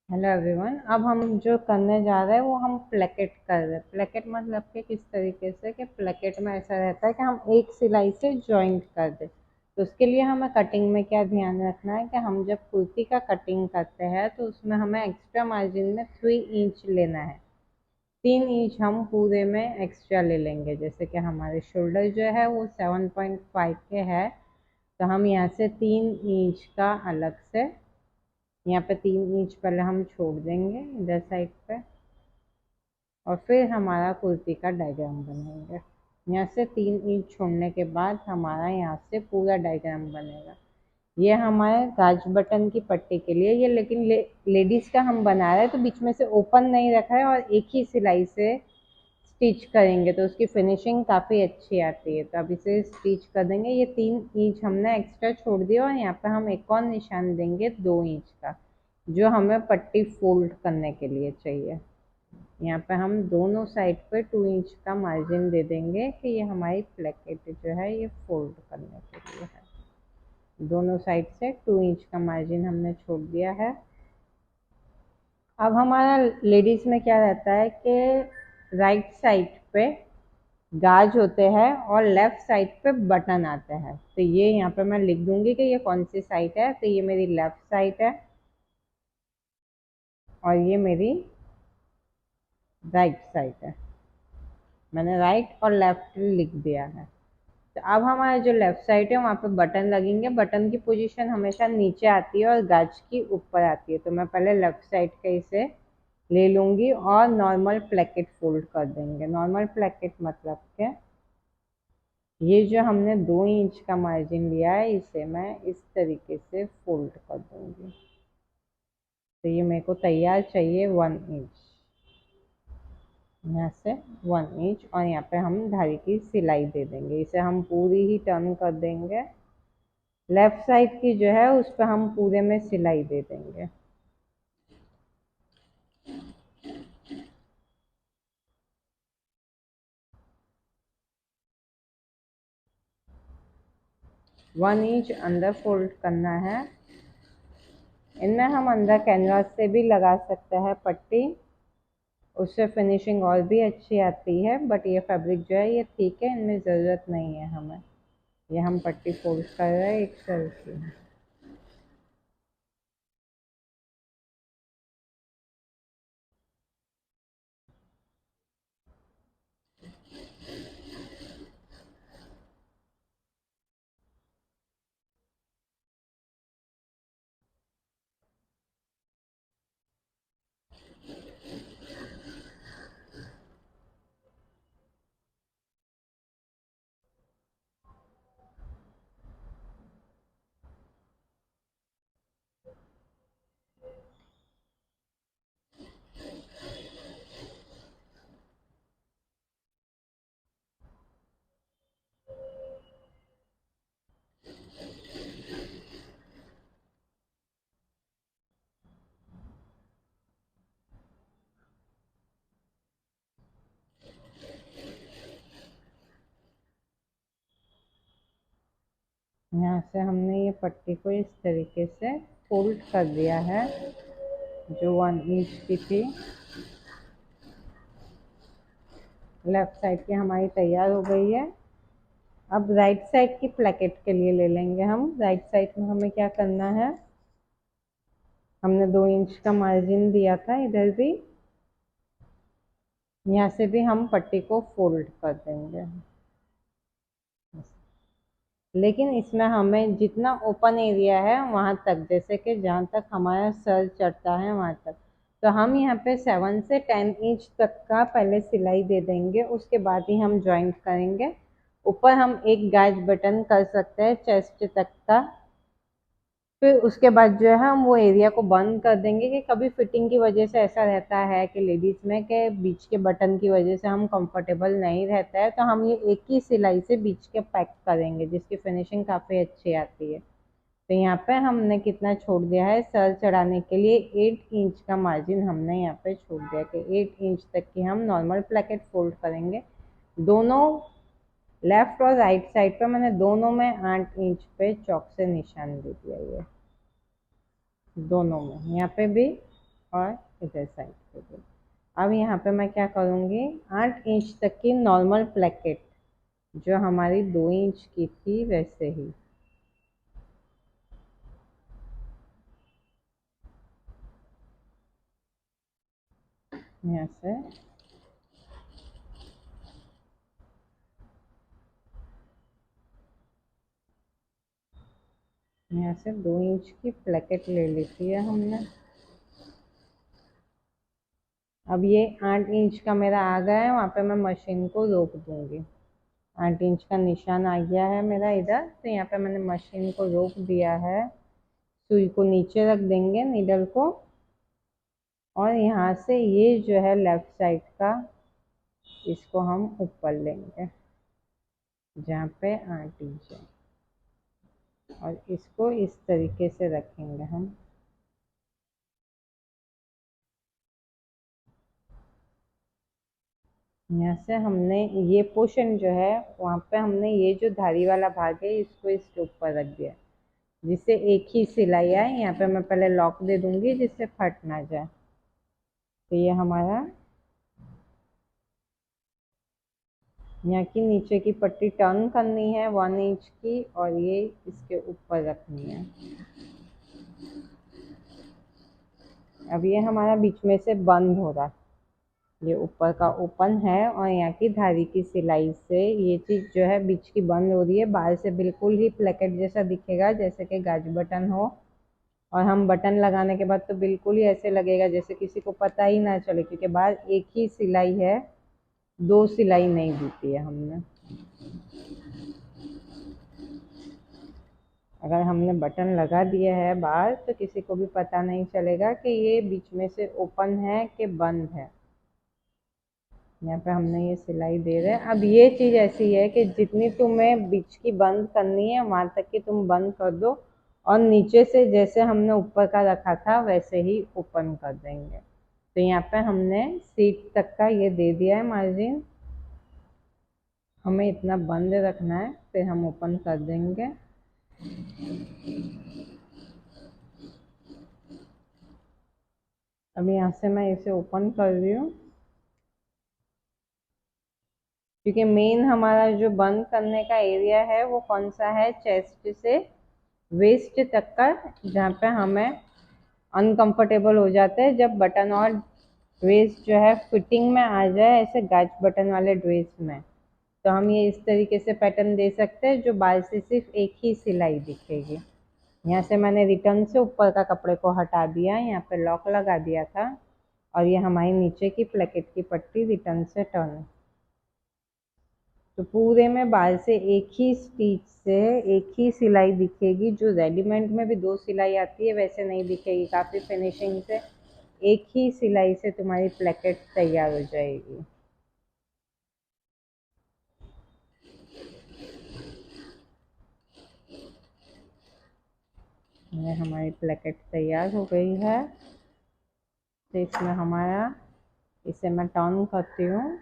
Hello everyone. अब हम जो करने जा रहे हैं वो हम प्लेकेट कर रहे हैं। प्लेकेट मतलब कि किस तरीके से कि प्लेकेट में ऐसा रहता है कि हम एक सिलाई से जॉइंट कर दें। तो उसके लिए हमें कटिंग में क्या ध्यान रखना है कि हम जब कुर्ती का कटिंग करते हैं तो उसमें हमें एक्स्ट्रा मार्जिन में 3 इंच लेना है। 3 इंच हम पूरे में एक्स्ट्रा ले लेंगे। जैसे कि हमारे शोल्डर जो है वो 7.5 के है, तो हम यहाँ से 3 इंच का अलग से यहाँ पे 3 इंच पहले हम छोड़ देंगे इधर साइड पे, और फिर हमारा कुर्ती का डायग्राम बनाएंगे। यहाँ से 3 इंच छोड़ने के बाद हमारा यहाँ से पूरा डायग्राम बनेगा। ये हमारे गाज बटन की पट्टी के लिए ये, लेकिन लेडीज का हम बना रहे हैं तो बीच में से ओपन नहीं रखा है और एक ही सिलाई से स्टिच करेंगे तो उसकी फिनिशिंग काफ़ी अच्छी आती है। तो अब इसे स्टिच कर देंगे। ये 3 इंच हमने एक्स्ट्रा छोड़ दिया और यहाँ पे हम एक और निशान देंगे 2 इंच का, जो हमें पट्टी फोल्ड करने के लिए चाहिए। यहाँ पे हम दोनों साइड पे 2 इंच का मार्जिन दे देंगे कि ये हमारी प्लेकेट जो है ये फोल्ड करने के लिए है। दोनों साइड से 2 इंच का मार्जिन हमने छोड़ दिया है। अब हमारा लेडीज में क्या रहता है कि राइट साइड पे गाज होते हैं और लेफ्ट साइड पे बटन आते हैं। तो ये यहाँ पे मैं लिख दूंगी कि ये कौन सी साइड है। तो ये मेरी लेफ्ट साइड है और ये मेरी राइट साइड है। मैंने राइट और लेफ्ट लिख दिया है। तो अब हमारा जो लेफ्ट साइड है वहाँ पे बटन लगेंगे। बटन की पोजीशन हमेशा नीचे आती है और गाज की ऊपर आती है। तो मैं पहले लेफ्ट साइड के इसे ले लूँगी और नॉर्मल प्लेकेट फोल्ड कर देंगे। नॉर्मल प्लेकेट मतलब क्या, ये जो हमने 2 इंच का मार्जिन लिया है इसे मैं इस तरीके से फोल्ड कर दूंगी। तो ये मेरे को तैयार चाहिए 1 इंच। यहाँ से 1 इंच और यहाँ पे हम धागे की सिलाई दे देंगे। इसे हम पूरी ही टर्न कर देंगे। लेफ्ट साइड की जो है उस पर हम पूरे में सिलाई दे देंगे। वन इंच अंदर फोल्ड करना है। इनमें हम अंदर कैनवास से भी लगा सकते हैं पट्टी, उससे फिनिशिंग और भी अच्छी आती है। बट ये फैब्रिक जो है ये ठीक है, इनमें ज़रूरत नहीं है हमें। ये हम पट्टी फोल्ड कर रहे हैं एक तरह की। यहाँ से हमने ये पट्टी को इस तरीके से फोल्ड कर दिया है जो 1 इंच की थी। लेफ्ट साइड की हमारी तैयार हो गई है। अब राइट साइड की प्लेकेट के लिए ले लेंगे हम। राइट साइड में हमें क्या करना है, हमने 2 इंच का मार्जिन दिया था इधर भी, यहाँ से भी हम पट्टी को फोल्ड कर देंगे। लेकिन इसमें हमें जितना ओपन एरिया है वहाँ तक, जैसे कि जहाँ तक हमारा सर चढ़ता है वहाँ तक, तो हम यहाँ पे 7 से 10 इंच तक का पहले सिलाई दे देंगे। उसके बाद ही हम जॉइंट करेंगे। ऊपर हम एक गाज बटन कर सकते हैं चेस्ट तक का। फिर उसके बाद जो है हम वो एरिया को बंद कर देंगे कि कभी फिटिंग की वजह से ऐसा रहता है कि लेडीज में के बीच के बटन की वजह से हम कंफर्टेबल नहीं रहता है, तो हम ये एक ही सिलाई से बीच के पैक करेंगे जिसकी फिनिशिंग काफ़ी अच्छी आती है। तो यहाँ पे हमने कितना छोड़ दिया है, सर चढ़ाने के लिए 8 इंच का मार्जिन हमने यहाँ पे छोड़ दिया कि 8 इंच तक की हम नॉर्मल प्लेकेट फोल्ड करेंगे। दोनों लेफ्ट और राइट साइड पे मैंने दोनों में 8 इंच पे चौक से निशान दे दिया। ये दोनों में यहाँ पे भी और इधर साइड पे भी। अब यहाँ पे मैं क्या करूँगी, 8 इंच तक की नॉर्मल प्लेकेट जो हमारी 2 इंच की थी वैसे ही यहाँ से यहाँ से 2 इंच की प्लेकेट ले लेती है हमने। अब ये 8 इंच का मेरा आ गया है, वहाँ पे मैं मशीन को रोक दूँगी। 8 इंच का निशान आ गया है मेरा इधर, तो यहाँ पे मैंने मशीन को रोक दिया है। सुई को नीचे रख देंगे, नीडल को, और यहाँ से ये जो है लेफ्ट साइड का, इसको हम ऊपर लेंगे जहाँ पे 8 इंच है, और इसको इस तरीके से रखेंगे हम। यहाँ से हमने ये पोर्शन जो है वहाँ पे हमने ये जो धारी वाला भाग है इसको इसके ऊपर रख दिया, जिससे एक ही सिलाई आए। यहाँ पे मैं पहले लॉक दे दूंगी जिससे फट ना जाए। तो ये हमारा यहाँ की नीचे की पट्टी टर्न करनी है 1 इंच की, और ये इसके ऊपर रखनी है। अब ये हमारा बीच में से बंद हो रहा है, ये ऊपर का ओपन है, और यहाँ की धारी की सिलाई से ये चीज़ जो है बीच की बंद हो रही है। बाहर से बिल्कुल ही प्लेकेट जैसा दिखेगा, जैसे कि गाज बटन हो, और हम बटन लगाने के बाद तो बिल्कुल ही ऐसे लगेगा जैसे किसी को पता ही ना चले, क्योंकि बाहर एक ही सिलाई है, 2 सिलाई नहीं दी थी है हमने। अगर हमने बटन लगा दिया है बाहर तो किसी को भी पता नहीं चलेगा कि ये बीच में से ओपन है कि बंद है। यहाँ पे हमने ये सिलाई दे रहे हैं। अब ये चीज़ ऐसी है कि जितनी तुम्हें बीच की बंद करनी है वहाँ तक की तुम बंद कर दो, और नीचे से जैसे हमने ऊपर का रखा था वैसे ही ओपन कर देंगे। तो यहाँ पे हमने सीट तक का ये दे दिया है मार्जिन, हमें इतना बंद रखना है, फिर हम ओपन कर देंगे। अब यहाँ से मैं इसे ओपन कर रही हूँ, क्योंकि मेन हमारा जो बंद करने का एरिया है वो कौन सा है, चेस्ट से वेस्ट तक का, जहाँ पे हमें अनकंफर्टेबल हो जाते हैं जब बटन और ड्रेस जो है फिटिंग में आ जाए, ऐसे गाज बटन वाले ड्रेस में। तो हम ये इस तरीके से पैटर्न दे सकते हैं जो बाहर से सिर्फ एक ही सिलाई दिखेगी। यहाँ से मैंने रिटर्न से ऊपर का कपड़े को हटा दिया, यहाँ पे लॉक लगा दिया था, और ये हमारी नीचे की प्लेकेट की पट्टी रिटर्न से टर्न। तो पूरे में बाहर से एक ही स्टिच से एक ही सिलाई दिखेगी, जो रेडीमेड में भी 2 सिलाई आती है वैसे नहीं दिखेगी। काफ़ी फिनिशिंग से एक ही सिलाई से तुम्हारी प्लेकेट तैयार हो जाएगी। ये हमारी प्लेकेट तैयार हो गई है। तो इसमें हमारा, इसे मैं टर्न करती हूँ,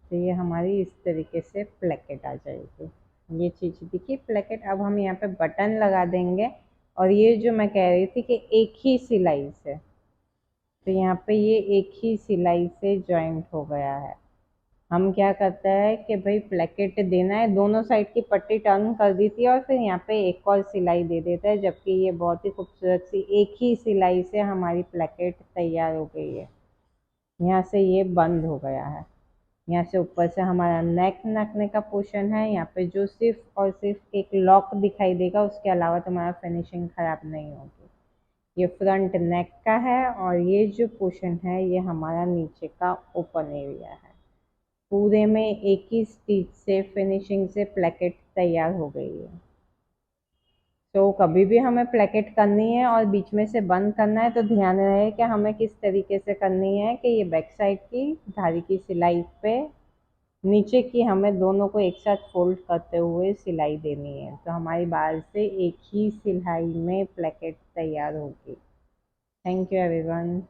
तो ये हमारी इस तरीके से प्लेकेट आ जाएगी। ये चीज़ दिखी प्लेकेट। अब हम यहाँ पे बटन लगा देंगे, और ये जो मैं कह रही थी कि एक ही सिलाई से, तो यहाँ पे ये एक ही सिलाई से जॉइंट हो गया है। हम क्या करते हैं कि भाई प्लेकेट देना है, दोनों साइड की पट्टी टर्न कर दी थी, और फिर यहाँ पे एक और सिलाई दे देता है, जबकि ये बहुत ही खूबसूरत सी एक ही सिलाई से हमारी प्लेकेट तैयार हो गई है। यहाँ से ये बंद हो गया है। यहाँ से ऊपर से हमारा नेक नकने का पोर्शन है, यहाँ पे जो सिर्फ और सिर्फ एक लॉक दिखाई देगा, उसके अलावा तुम्हारा फिनिशिंग खराब नहीं होगी। ये फ्रंट नेक का है, और ये जो पोर्शन है ये हमारा नीचे का ओपन एरिया है। पूरे में एक ही स्टिच से फिनिशिंग से प्लेकेट तैयार हो गई है। तो कभी भी हमें प्लेकेट करनी है और बीच में से बंद करना है, तो ध्यान रहे कि हमें किस तरीके से करनी है, कि ये बैक साइड की धारी की सिलाई पे नीचे की हमें दोनों को एक साथ फोल्ड करते हुए सिलाई देनी है। तो हमारी बाहर से एक ही सिलाई में प्लेकेट तैयार होगी। Thank you everyone.